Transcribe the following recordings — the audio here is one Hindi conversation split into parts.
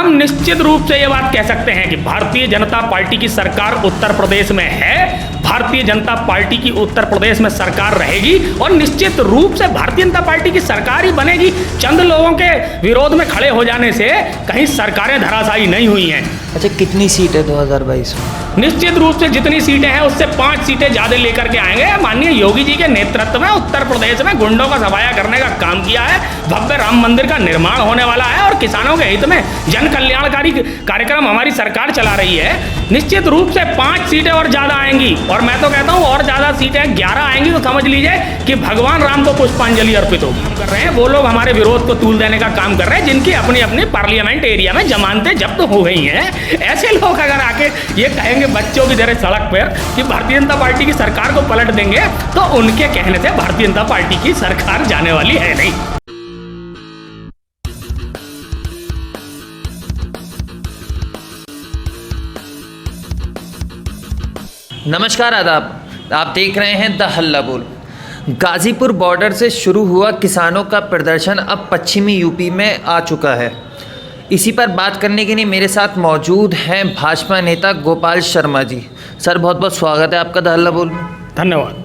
हम निश्चित रूप से ये बात कह सकते हैं कि भारतीय जनता पार्टी की सरकार उत्तर प्रदेश में है, भारतीय जनता पार्टी की उत्तर प्रदेश में सरकार रहेगी और निश्चित रूप से भारतीय जनता पार्टी की सरकार ही बनेगी। चंद लोगों के विरोध में खड़े हो जाने से कहीं सरकारें धराशायी नहीं हुई हैं। अच्छा, कितनी सीट है 2022 में? निश्चित रूप से जितनी सीटें हैं उससे 5 सीटें ज्यादा लेकर के आएंगे। माननीय योगी जी के नेतृत्व में उत्तर प्रदेश में गुंडों का सफाया करने का काम किया है, भव्य राम मंदिर का निर्माण होने वाला है और किसानों के हित में जन कल्याणकारी कार्यक्रम हमारी सरकार चला रही है। निश्चित रूप से 5 सीटें और ज्यादा आएंगी और मैं तो कहता हूं और ज्यादा सीटें 11 आएंगी तो समझ लीजिए कि भगवान राम को पुष्पांजलि अर्पित होगी। कर रहे हैं वो लोग हमारे विरोध को तूल देने का काम कर रहे हैं, जिनकी अपनी अपनी पार्लियामेंट एरिया में जमानतें जब्त हो गई हैं। ऐसे लोग अगर आके ये कहेंगे बच्चों की तरह सड़क पर कि भारतीय जनता पार्टी की सरकार को पलट देंगे, तो उनके कहने से भारतीय जनता पार्टी की सरकार जाने वाली है नहीं। नमस्कार, आदाब। आप देख रहे हैं द हल्ला बोल। गाजीपुर बॉर्डर से शुरू हुआ किसानों का प्रदर्शन अब पश्चिमी यूपी में आ चुका है। इसी पर बात करने के लिए मेरे साथ मौजूद हैं भाजपा नेता गोपाल शर्मा जी। सर, बहुत बहुत स्वागत है आपका द हल्ला बोल में। धन्यवाद।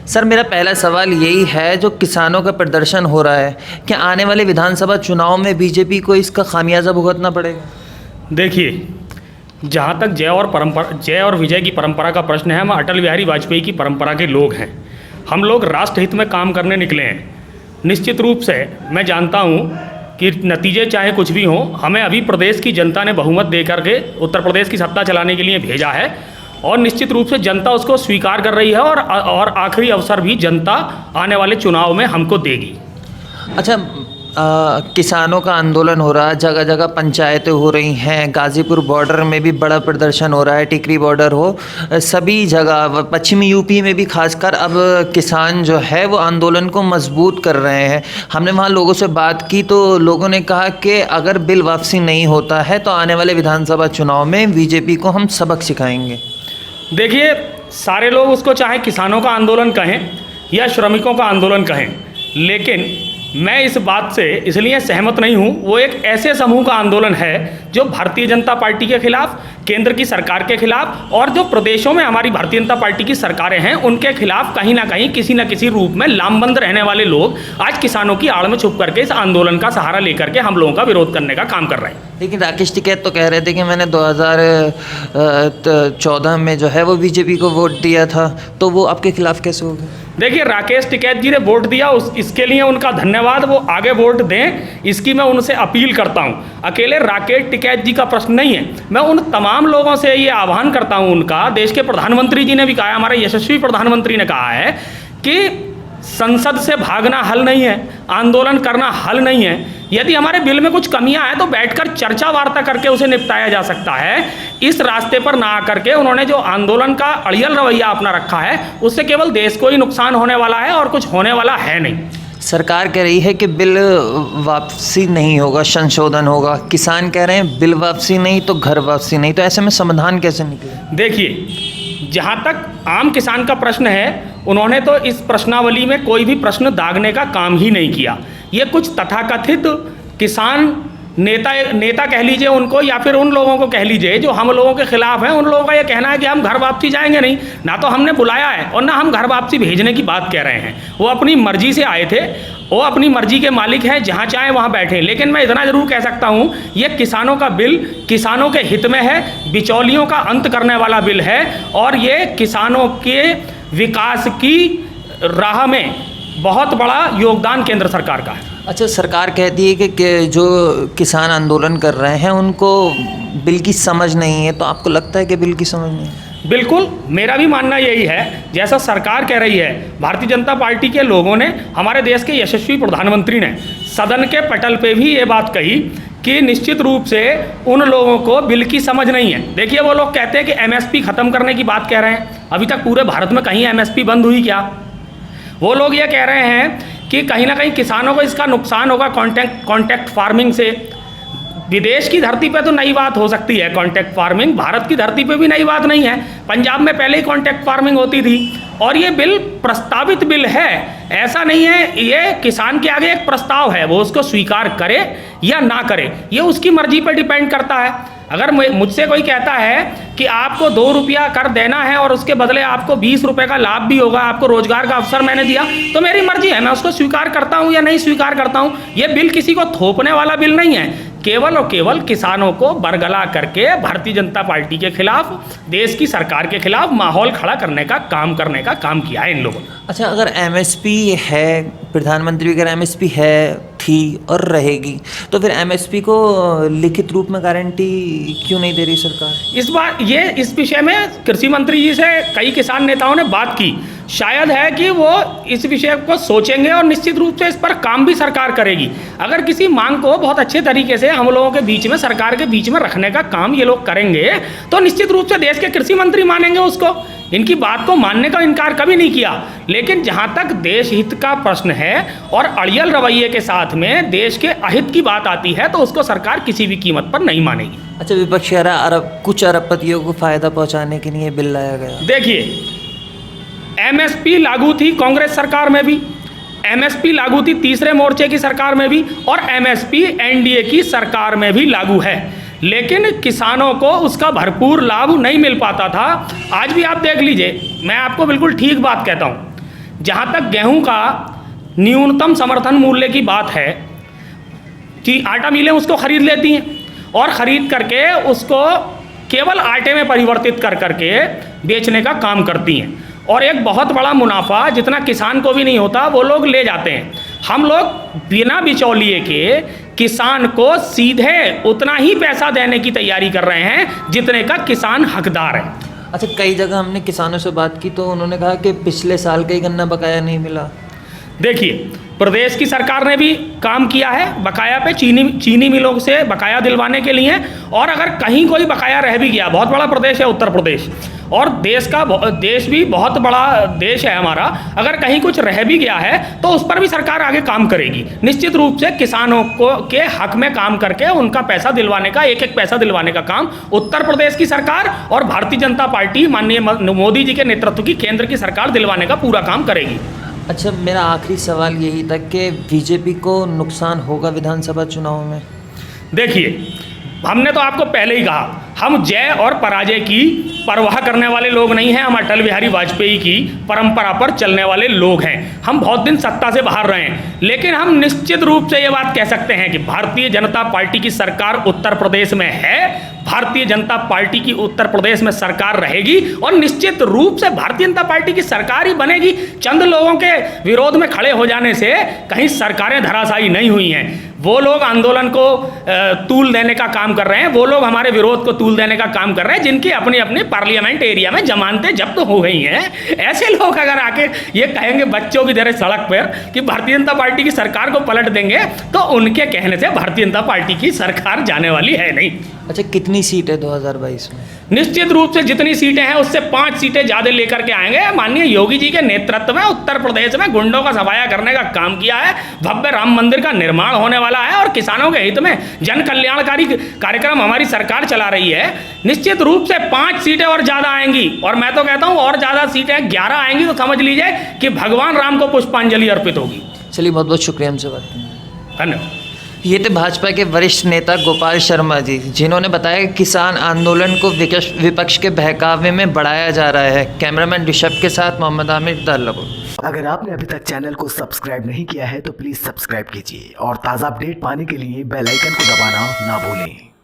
सर, मेरा पहला सवाल यही है, जो किसानों का प्रदर्शन हो रहा है, क्या आने वाले विधानसभा चुनाव में बीजेपी को इसका खामियाजा भुगतना पड़ेगा? देखिए, जहाँ तक जय और विजय की परंपरा का प्रश्न है, हम अटल बिहारी वाजपेयी की परंपरा के लोग हैं। हम लोग राष्ट्र हित में काम करने निकले हैं। निश्चित रूप से मैं जानता हूँ कि नतीजे चाहे कुछ भी हों, हमें अभी प्रदेश की जनता ने बहुमत दे करके उत्तर प्रदेश की सत्ता चलाने के लिए भेजा है और निश्चित रूप से जनता उसको स्वीकार कर रही है और आखिरी अवसर भी जनता आने वाले चुनाव में हमको देगी। अच्छा, किसानों का आंदोलन हो रहा है, जगह जगह पंचायतें हो रही हैं, गाजीपुर बॉर्डर में भी बड़ा प्रदर्शन हो रहा है, टिकरी बॉर्डर हो, सभी जगह पश्चिमी यूपी में भी खासकर अब किसान जो है वो आंदोलन को मजबूत कर रहे हैं। हमने वहाँ लोगों से बात की तो लोगों ने कहा कि अगर बिल वापसी नहीं होता है तो आने वाले विधानसभा चुनाव में बीजेपी को हम सबक सिखाएंगे। देखिए, सारे लोग उसको चाहे किसानों का आंदोलन कहें या श्रमिकों का आंदोलन कहें, लेकिन मैं इस बात से इसलिए सहमत नहीं हूँ। वो एक ऐसे समूह का आंदोलन है जो भारतीय जनता पार्टी के खिलाफ, केंद्र की सरकार के खिलाफ और जो प्रदेशों में हमारी भारतीय जनता पार्टी की सरकारें हैं उनके खिलाफ कहीं ना कहीं किसी न किसी रूप में लामबंद रहने वाले लोग आज किसानों की आड़ में छुप करके इस आंदोलन का सहारा लेकर के हम लोगों का विरोध करने का काम कर रहे हैं। लेकिन राकेश टिकैत तो कह रहे थे कि मैंने 2014 में जो है वो बीजेपी को वोट दिया था, तो वो आपके खिलाफ कैसे हो गए? देखिए, राकेश टिकैत जी ने वोट दिया, इसके लिए उनका धन्यवाद, वो आगे वोट दें, इसकी मैं उनसे अपील करता हूं। अकेले राकेश टिकैत जी का प्रश्न नहीं है, मैं उन तमाम लोगों से ये आह्वान करता हूं उनका। देश के प्रधानमंत्री जी ने भी कहा है, हमारे यशस्वी प्रधानमंत्री ने कहा है कि संसद से भागना हल नहीं है, आंदोलन करना हल नहीं है। यदि हमारे बिल में कुछ कमियां हैं तो बैठकर चर्चा वार्ता करके उसे निपटाया जा सकता है। इस रास्ते पर ना आकर के उन्होंने जो आंदोलन का अड़ियल रवैया अपना रखा है, उससे केवल देश को ही नुकसान होने वाला है और कुछ होने वाला है नहीं। सरकार कह रही है कि बिल वापसी नहीं होगा, संशोधन होगा। किसान कह रहे हैं बिल वापसी नहीं तो घर वापसी नहीं, तो ऐसे में समाधान कैसे निकले? देखिए, जहाँ तक आम किसान का प्रश्न है, उन्होंने तो इस प्रश्नावली में कोई भी प्रश्न दागने का काम ही नहीं किया। ये कुछ तथाकथित किसान नेता कह लीजिए उनको, या फिर उन लोगों को कह लीजिए जो हम लोगों के खिलाफ हैं, उन लोगों का ये कहना है कि हम घर वापसी जाएंगे नहीं। ना तो हमने बुलाया है और ना हम घर वापसी भेजने की बात कह रहे हैं। वो अपनी मर्जी से आए थे, वो अपनी मर्जी के मालिक हैं, जहाँ चाहे वहाँ बैठे। लेकिन मैं इतना ज़रूर कह सकता हूँ, ये किसानों का बिल किसानों के हित में है, बिचौलियों का अंत करने वाला बिल है और ये किसानों के विकास की राह में बहुत बड़ा योगदान केंद्र सरकार का है। अच्छा, सरकार कहती है कि जो किसान आंदोलन कर रहे हैं उनको बिल की समझ नहीं है, तो आपको लगता है कि बिल की समझ नहीं है? बिल्कुल, मेरा भी मानना यही है। जैसा सरकार कह रही है, भारतीय जनता पार्टी के लोगों ने, हमारे देश के यशस्वी प्रधानमंत्री ने सदन के पटल पे भी ये बात कही कि निश्चित रूप से उन लोगों को बिल की समझ नहीं है। देखिए, वो लोग कहते हैं कि एमएसपी ख़त्म करने की बात कह रहे हैं। अभी तक पूरे भारत में कहीं एमएसपी बंद हुई क्या? वो लोग ये कह रहे हैं कि कहीं ना कहीं किसानों को इसका नुकसान होगा कॉन्ट्रैक्ट फार्मिंग से। विदेश की धरती पे तो नई बात हो सकती है कॉन्ट्रैक्ट फार्मिंग, भारत की धरती पे भी नई बात नहीं है। पंजाब में पहले ही कॉन्ट्रैक्ट फार्मिंग होती थी और ये बिल प्रस्तावित बिल है, ऐसा नहीं है, ये किसान के आगे एक प्रस्ताव है, वो उसको स्वीकार करे या ना करे, ये उसकी मर्जी पर डिपेंड करता है। अगर मुझसे कोई कहता है कि आपको 2 रुपया कर देना है और उसके बदले आपको 20 रुपये का लाभ भी होगा, आपको रोजगार का अवसर मैंने दिया, तो मेरी मर्जी है, मैं उसको स्वीकार करता हूँ या नहीं स्वीकार करता हूँ। ये बिल किसी को थोपने वाला बिल नहीं है, केवल और केवल किसानों को बरगला करके भारतीय जनता पार्टी के खिलाफ, देश की सरकार के खिलाफ माहौल खड़ा करने का काम किया है इन लोगों ने। अच्छा, अगर एमएसपी है, प्रधानमंत्री अगर एमएसपी है, थी और रहेगी, तो फिर एमएसपी को लिखित रूप में गारंटी क्यों नहीं दे रही सरकार? इस विषय में कृषि मंत्री जी से कई किसान नेताओं ने बात की। शायद है कि वो इस विषय को सोचेंगे और निश्चित रूप से इस पर काम भी सरकार करेगी। अगर किसी मांग को बहुत अच्छे तरीके से हम लोगों के बीच में, सरकार के बीच में रखने का काम ये लोग करेंगे तो निश्चित रूप से देश के कृषि मंत्री मानेंगे उसको। इनकी बात को मानने का इनकार कभी नहीं किया। लेकिन जहाँ तक देश हित का प्रश्न है और अड़ियल रवैये के साथ में देश के अहित की बात आती है तो उसको सरकार किसी भी कीमत पर नहीं मानेगी। अच्छा, विपक्ष कह रहा है कुछ अरबपतियों को फ़ायदा पहुँचाने के लिए बिल लाया गया। देखिए, एमएसपी लागू थी कांग्रेस सरकार में भी, एमएसपी लागू थी तीसरे मोर्चे की सरकार में भी, और एमएसपी एनडीए की सरकार में भी लागू है, लेकिन किसानों को उसका भरपूर लाभ नहीं मिल पाता था। आज भी आप देख लीजिए, मैं आपको बिल्कुल ठीक बात कहता हूँ, जहाँ तक गेहूं का न्यूनतम समर्थन मूल्य की बात है कि आटा मिलें उसको खरीद लेती हैं और ख़रीद करके उसको केवल आटे में परिवर्तित कर करके बेचने का काम करती हैं, और एक बहुत बड़ा मुनाफा जितना किसान को भी नहीं होता वो लोग ले जाते हैं। हम लोग बिना बिचौलिए के किसान को सीधे उतना ही पैसा देने की तैयारी कर रहे हैं जितने का किसान हकदार है। अच्छा, कई जगह हमने किसानों से बात की तो उन्होंने कहा कि पिछले साल का ही गन्ना बकाया नहीं मिला। देखिए, प्रदेश की सरकार ने भी काम किया है बकाया पे, चीनी मिलों से बकाया दिलवाने के लिए, और अगर कहीं कोई बकाया रह भी गया, बहुत बड़ा प्रदेश है उत्तर प्रदेश और देश भी बहुत बड़ा देश है हमारा, अगर कहीं कुछ रह भी गया है तो उस पर भी सरकार आगे काम करेगी। निश्चित रूप से किसानों को के हक में काम करके उनका पैसा दिलवाने का, एक एक पैसा दिलवाने का काम उत्तर प्रदेश की सरकार और भारतीय जनता पार्टी माननीय मोदी जी के नेतृत्व की केंद्र की सरकार दिलवाने का पूरा काम करेगी। अच्छा, मेरा आखिरी सवाल यही था कि बीजेपी को नुकसान होगा विधानसभा चुनाव में? देखिए, हमने तो आपको पहले ही कहा, हम जय और पराजय की परवाह करने वाले लोग नहीं हैं। हम अटल बिहारी वाजपेयी की परंपरा पर चलने वाले लोग हैं। हम बहुत दिन सत्ता से बाहर रहे हैं, लेकिन हम निश्चित रूप से ये बात कह सकते हैं कि भारतीय जनता पार्टी की सरकार उत्तर प्रदेश में है, भारतीय जनता पार्टी की उत्तर प्रदेश में सरकार रहेगी और निश्चित रूप से भारतीय जनता पार्टी की सरकार ही बनेगी। चंद लोगों के विरोध में खड़े हो जाने से कहीं सरकारें धराशायी नहीं हुई हैं। वो लोग आंदोलन को तूल देने का काम कर रहे हैं, वो लोग हमारे विरोध को तूल देने का काम कर रहे हैं, जिनकी अपनी अपनी पार्लियामेंट एरिया में जमानतें जब्त हो गई हैं। ऐसे लोग अगर आके ये कहेंगे बच्चों की तरह सड़क पर कि भारतीय जनता पार्टी की सरकार को पलट देंगे, तो उनके कहने से भारतीय जनता पार्टी की सरकार जाने वाली है नहीं। अच्छा, कितनी सीट है 2022 में? निश्चित रूप से जितनी सीटें हैं उससे 5 सीटें ज़्यादा लेकर के आएंगे। माननीय योगी जी के नेतृत्व में उत्तर प्रदेश में गुंडों का सफाया करने का काम किया है, भव्य राम मंदिर का निर्माण होने वाला है और किसानों के हित में जन कल्याणकारी कार्यक्रम हमारी सरकार चला रही है। निश्चित रूप से 5 सीटें और ज़्यादा आएंगी, और मैं तो कहता हूँ और ज़्यादा सीटें 11 आएंगी तो समझ लीजिए कि भगवान राम को पुष्पांजलि अर्पित होगी। चलिए, बहुत बहुत शुक्रिया हमसे बात करने का। धन्यवाद। ये थे भाजपा के वरिष्ठ नेता गोपाल शर्मा जी, जिन्होंने बताया कि किसान आंदोलन को विपक्ष के बहकावे में बढ़ाया जा रहा है। कैमरामैन ऋषभ के साथ मोहम्मद आमिर दालापुर। अगर आपने अभी तक चैनल को सब्सक्राइब नहीं किया है तो प्लीज़ सब्सक्राइब कीजिए और ताज़ा अपडेट पाने के लिए बेल आइकन को दबाना ना भूलें।